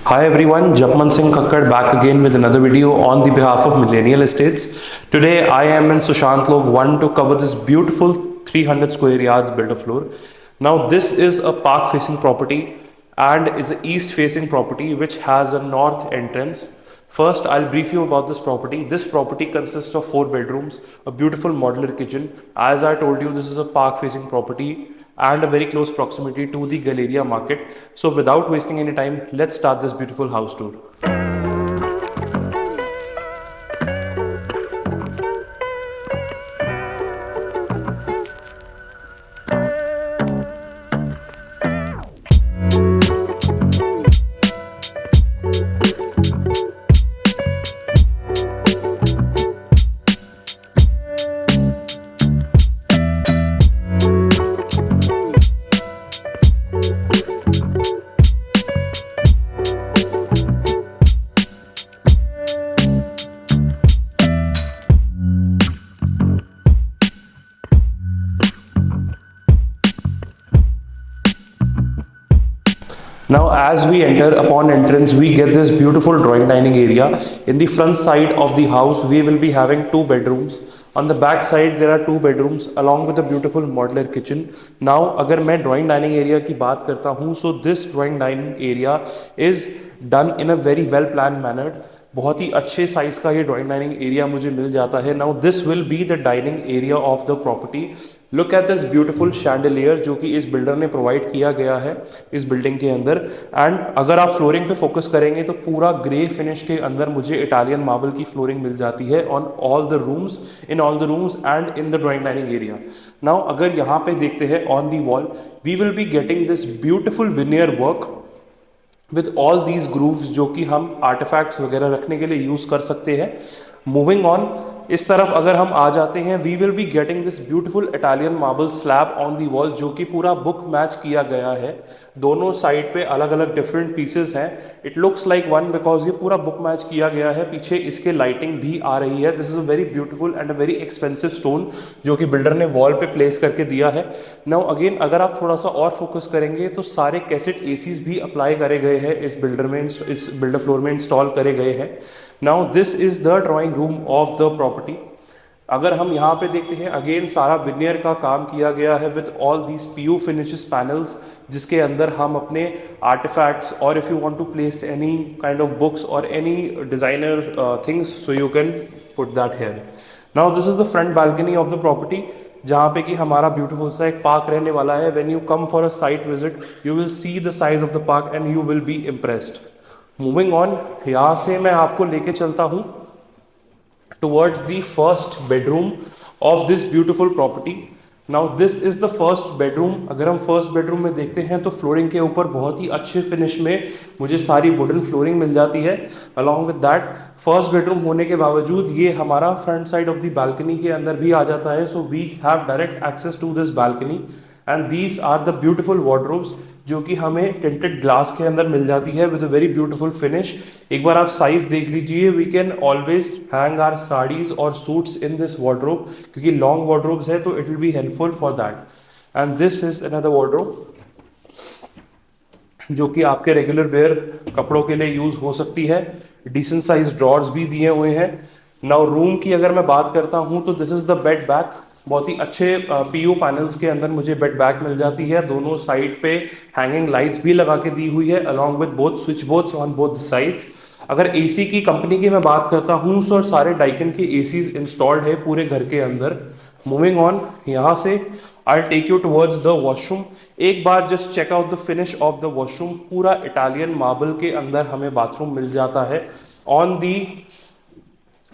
Hi everyone, Japman Singh Kakkad back again with another video on the behalf of Millennial Estates. Today I am in Sushant Lok 1 to cover this beautiful 300 square yards builder floor. Now this is a park facing property and is an east facing property which has a north entrance. First, I'll brief you about this property. This property consists of 4 bedrooms, a beautiful modular kitchen. As I told you, this is a park facing property and a very close proximity to the Galleria market. So without wasting any time, let's start this beautiful house tour. Now as we enter, upon entrance we get this beautiful drawing dining area. In the front side of the house we will be having 2 bedrooms. On the back side there are 2 bedrooms along with a beautiful modular kitchen. Now अगर मैं drawing dining area की बात करता हूँ, so this drawing dining area is done in a very well planned manner. बहुत ही अच्छे size का ये ड्राइंग डाइनिंग एरिया मुझे मिल जाता है. Now this will be the dining area of the property. Look at this beautiful chandelier जो कि इस बिल्डर ने प्रोवाइड किया गया है इस बिल्डिंग के अंदर. एंड अगर आप फ्लोरिंग पे फोकस करेंगे तो पूरा ग्रे फिनिश के अंदर मुझे इटालियन मार्बल की फ्लोरिंग मिल जाती है on all the rooms, in all the rooms and in the drawing dining area. Now अगर यहाँ पे देखते हैं on the wall, we will be getting this beautiful veneer work with all these grooves जो कि हम आर्टिफैक्ट्स वगैरह रखने के लिए यूज कर सकते हैं. मूविंग ऑन, इस तरफ अगर हम आ जाते हैं, we will be getting this beautiful Italian marble slab on the wall जो कि पूरा बुक मैच किया गया है. दोनों साइड पे अलग अलग डिफरेंट पीसेस हैं. It looks like one because ये पूरा बुक मैच किया गया है. पीछे इसके लाइटिंग भी आ रही है. This is a very beautiful and a very expensive stone जो कि बिल्डर ने वॉल पे प्लेस करके दिया है. नाउ अगेन अगर आप थोड़ा सा और फोकस करेंगे तो सारे कैसेट एसीज भी अप्लाई करे गए हैं इस बिल्डर फ्लोर में इंस्टॉल करे गए हैं. Now this is the drawing room of the property. अगर हम यहाँ पे देखते हैं, अगेन सारा विनियर का काम किया गया है with all these PU finishes panels जिसके अंदर हम अपने आर्टिफैक्ट्स और if you want to place any kind of books और any designer things so you can put that here. Now this is the front balcony of the property जहाँ पे कि हमारा ब्यूटीफुल सा एक पार्क रहने वाला है. When you come for a site visit you will see the size of the park and you will be impressed. Moving on, यहाँ से मैं आपको लेके चलता हूँ towards the first bedroom of this beautiful property. Now this is the first bedroom. अगर हम first bedroom में देखते हैं तो फ्लोरिंग के ऊपर बहुत ही अच्छे फिनिश में मुझे सारी वुडन फ्लोरिंग मिल जाती है. Along with that, first bedroom होने के बावजूद ये हमारा front side of the balcony के अंदर भी आ जाता है. So we have direct access to this balcony and these are the beautiful wardrobes जो कि हमें टिंटेड ग्लास के अंदर मिल जाती है with a very beautiful finish. एक बार आप साइज देख लीजिए. We can always hang our saris और सूट्स इन दिस वार्डरोब क्योंकि लॉन्ग वार्डरोब्स है तो it will be helpful for that. And this is another wardrobe जो कि आपके रेगुलर वेयर कपड़ों के लिए यूज हो सकती है. डिसेंट साइज ड्रॉर्स भी दिए हुए हैं. नाउ रूम की अगर मैं बात करता हूं तो this is the bed back. बहुत ही अच्छे पीयू पैनल्स के अंदर मुझे बेड बैक मिल जाती है. दोनों साइड पे हैंगिंग लाइट्स भी लगा के दी हुई है along with both switch boards on both sides. अगर एसी की कंपनी की मैं बात करता हूँ तो सारे डाइकन के एसीज इंस्टॉल्ड है पूरे घर के अंदर. मूविंग ऑन, यहाँ से I take you towards the washroom. एक बार just check out the finish of the washroom. पूरा इटालियन मार्बल के अंदर हमें बाथरूम मिल जाता है. ऑन दी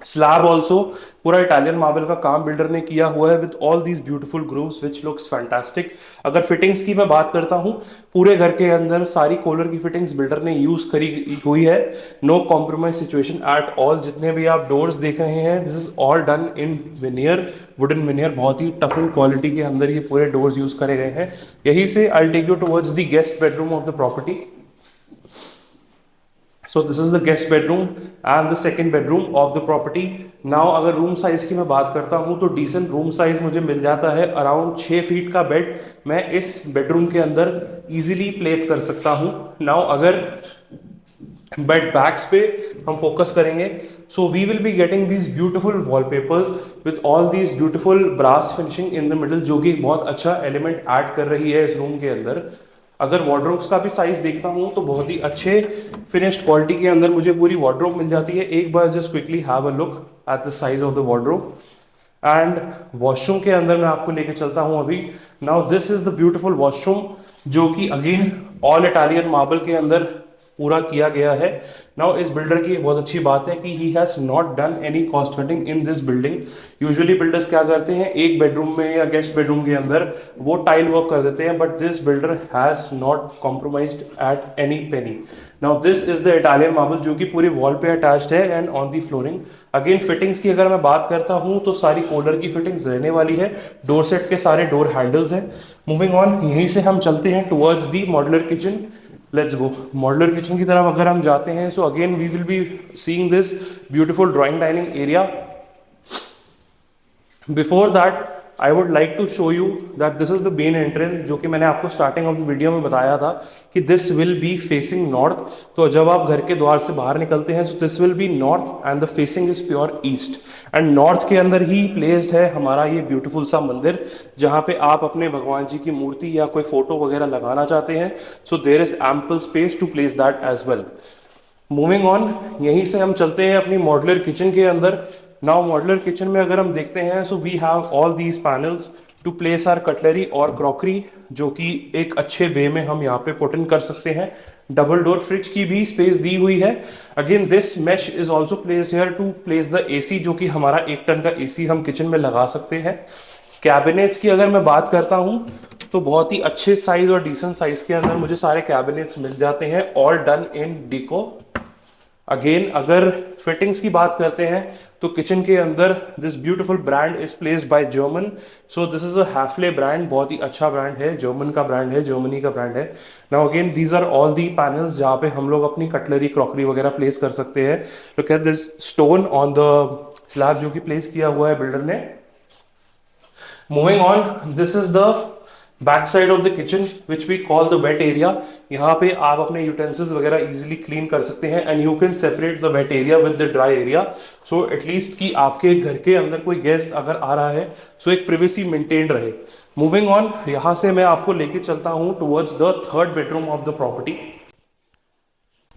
स्लैब ऑल्सो पूरा इटालियन मार्बल का काम बिल्डर ने किया हुआ है with all these beautiful grooves which looks fantastic. अगर फिटिंग्स की मैं बात करता हूँ, पूरे घर के अंदर सारी कॉलर की फिटिंग्स बिल्डर ने यूज करी हुई है. No compromise situation at all. जितने भी आप डोर्स देख रहे हैं this is all done in veneer, wooden veneer. बहुत ही टफ क्वालिटी के अंदर ये पूरे डोर्स यूज करे गए हैं. यही से I take you towards the guest bedroom of the property. So this is the guest bedroom and the second bedroom of the property. Now अगर रूम साइज की मैं बात करता हूँ तो डिसेंट रूम साइज मुझे मिल जाता है. अराउंड 6 फीट का बेड मैं इस बेडरूम के अंदर इजीली प्लेस कर सकता हूँ. नाउ अगर बट बैक्स पे हम फोकस करेंगे. So we will be getting these beautiful wallpapers with all these beautiful brass finishing in the middle, जो कि बहुत अच्छा एलिमेंट ऐड कर रही है इस रूम के अंदर. अगर वार्डरोब्स का भी साइज देखता हूँ तो बहुत ही अच्छे फिनिश्ड क्वालिटी के अंदर मुझे पूरी वार्डरोब मिल जाती है. एक बार just quickly have a look at the size of the wardrobe. And washroom के अंदर मैं आपको लेके चलता हूँ अभी. Now this is the beautiful washroom, जो कि अगेन ऑल इटालियन मार्बल के अंदर पूरा किया गया है. नाउ इस बिल्डर की बहुत अच्छी बात है कि he has not done any cost cutting in this building. Usually builders क्या करते हैं, एक बेडरूम में या गेस्ट बेडरूम के अंदर वो टाइल वर्क कर देते हैं, but this builder has not compromised at any Penney. Now this is the Italian marble, जो कि पूरी वॉल पे अटैच्ड है and on the flooring. Again fittings की अगर मैं बात करता हूं तो सारी कोलर की फिटिंग्स रहने वाली है. डोर सेट के सारे डोर हैंडल्स हैं. मूविंग ऑन, यहीं से हम चलते हैं towards the modular kitchen. Let's go. Modular kitchen की तरफ अगर हम जाते हैं, so again we will be seeing this beautiful drawing dining area. Before that I would like to show you that this is the main entrance, जो कि मैंने आपको स्टार्टिंग ऑफ द वीडियो में बताया था कि this will be facing north. तो जब आप घर के द्वार से बाहर निकलते हैं, so this will be north and the facing is pure east. And north के अंदर ही प्लेस्ड है हमारा ये ब्यूटीफुल सा मंदिर, जहाँ पे आप अपने भगवान जी की मूर्ति या कोई फोटो वगैरह लगाना चाहते हैं. So there is ample space to place that as well. Moving on, यहीं से हम चलते हैं अपनी मॉड्यूलर किचन के अंदर. नाउ मॉड्यूलर किचन में अगर हम देखते हैं, so we have all these panels to place our cutlery और क्रॉकरी, जो कि एक अच्छे वे में हम यहाँ पे पुट इन कर सकते हैं. डबल डोर फ्रिज की भी स्पेस दी हुई है. Again this mesh is also placed here to place the AC, जो कि हमारा 1 टन का एसी हम किचन में लगा सकते हैं. कैबिनेट्स की अगर मैं बात करता हूँ तो बहुत ही अच्छे साइज और डिसेंट साइज के अंदर मुझे सारे कैबिनेट्स मिल जाते हैं, all done in deco. Again अगर फिटिंग्स की बात करते हैं तो किचन के अंदर this beautiful brand is placed by German. So this is a Hafele brand, बहुत ही अच्छा ब्रांड है, जर्मन का ब्रांड है, जर्मनी का ब्रांड है. Now again these are all the panels जहाँ पे हम लोग अपनी कटलरी क्रॉकरी वगैरह प्लेस कर सकते हैं. Look at this stone on the slab, जो कि प्लेस किया हुआ है बिल्डर ने. Moving on, this is the back side of the kitchen which we call the wet area. यहाँ पे आप अपने यूटेंसिल्स वगैरह इजीली क्लीन कर सकते हैं and you can separate the wet area with the dry area. So at least कि आपके घर के अंदर कोई गेस्ट अगर आ रहा है, सो एक प्रिवेसी मेंटेन रहे. मूविंग ऑन, यहाँ से मैं आपको लेके चलता हूँ towards the third bedroom of the property.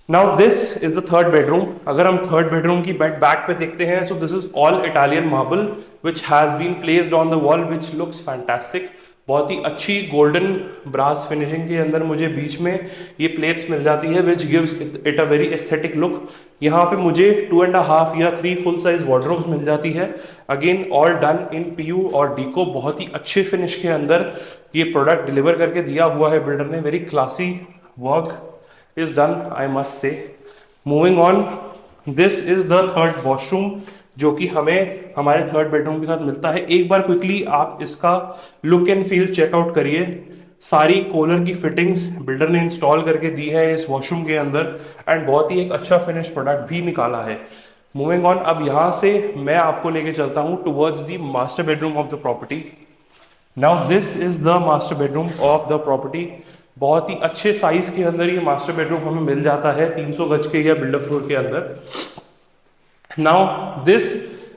Now this is the third bedroom. अगर हम थर्ड बेडरूम की बेड बैक पे देखते हैं, so this is all Italian marble which has been placed on the wall which looks fantastic. बहुत ही अच्छी golden brass finishing के अंदर मुझे बीच में ये प्लेट्स मिल जाती है which gives it a very aesthetic look. यहाँ पे मुझे 2.5 या 3 फुल साइज वार्डरोब्स मिल जाती है. Again all done in PU और डीको. बहुत ही अच्छे फिनिश के अंदर ये प्रोडक्ट डिलीवर करके दिया हुआ है बिल्डर ने. Very classy work is done, I must say. Moving on, this is the third washroom, जो कि हमें हमारे थर्ड बेडरूम के साथ मिलता है. एक बार क्विकली आप इसका लुक एंड फील चेकआउट करिए. सारी कॉलर की फिटिंग्स बिल्डर ने इंस्टॉल करके दी है इस वॉशरूम के अंदर एंड बहुत ही एक अच्छा फिनिश प्रोडक्ट भी निकाला है. मूविंग ऑन, अब यहाँ से मैं आपको लेके चलता हूँ towards the master bedroom of the property. Now this is the master bedroom of the property. बहुत ही अच्छे साइज के अंदर ये मास्टर बेडरूम हमें मिल जाता है 300 गज के या बिल्डर फ्लोर के अंदर. Now this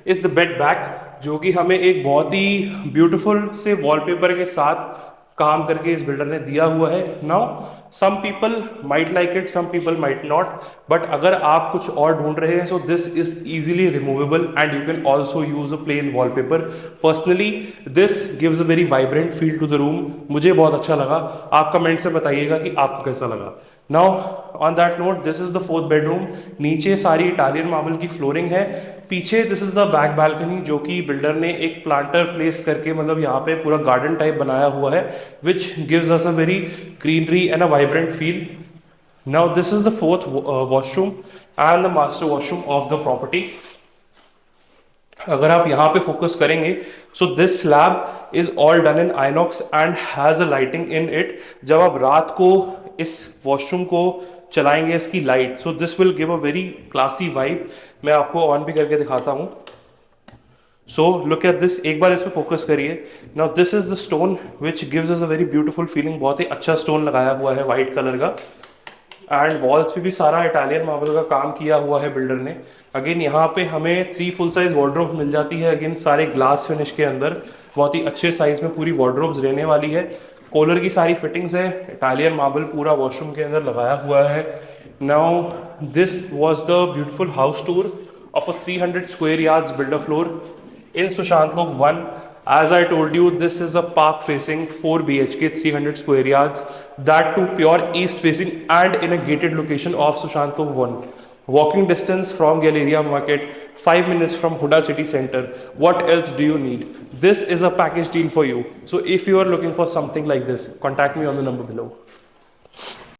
is the bed back, जो कि हमें एक बहुत ही ब्यूटीफुल से वॉलपेपर के साथ काम करके इस बिल्डर ने दिया हुआ है. Now some people might like it, some people might not, but अगर आप कुछ और ढूंढ रहे हैं, so this is easily removable and you can also use a plain wallpaper. Personally this gives a very vibrant feel to the room. मुझे बहुत अच्छा लगा. आप कमेंट से बताइएगा कि आपको कैसा लगा. Now on that note, this is the fourth bedroom. नीचे सारी इटालियन मार्बल की फ्लोरिंग है. पीछे this is the back balcony, जो कि बिल्डर ने एक प्लांटर प्लेस करके मतलब यहाँ पे पूरा गार्डन टाइप बनाया हुआ है which gives us a very greenery and a vibrant feel. Now this is the fourth washroom and the master washroom of the property. अगर आप यहाँ पे फोकस करेंगे, so this slab is all done in INOX and has a lighting in it. जब आप रात को इस वॉशरूम को चलाएंगे इसकी light, so this will give a very classy vibe. मैं आपको ऑन भी करके दिखाता हूँ. सो लुक एट दिस, एक बार इस पे फोकस करिए. Now this is the stone which gives us a very beautiful feeling. बहुत ही अच्छा स्टोन लगाया हुआ है वाइट कलर का. एंड वॉल्स पे भी सारा इटालियन मार्बल का काम किया हुआ है बिल्डर ने। अगेन यहाँ पे हमें 3 फुल साइज वार्डरोब्स मिल जाती है, अगेन सारे ग्लास फिनिश के अंदर, बहुत ही अच्छे साइज में पूरी वार्डरोब्स रहने वाली है। कॉलर की सारी फिटिंग्स है, इटालियन मार्बल पूरा वॉशरूम के अंदर लगाया हुआ है। Now this was the beautiful house tour of a 300 square yards builder floor in Sushant Lok 1. As I told you, this is a park facing 4 BHK 300 square yards, that too pure east facing and in a gated location of Sushant Lok 1. Walking distance from Galleria Market, 5 minutes from Huda City Center. What else do you need? This is a package deal for you. So if you are looking for something like this, contact me on the number below.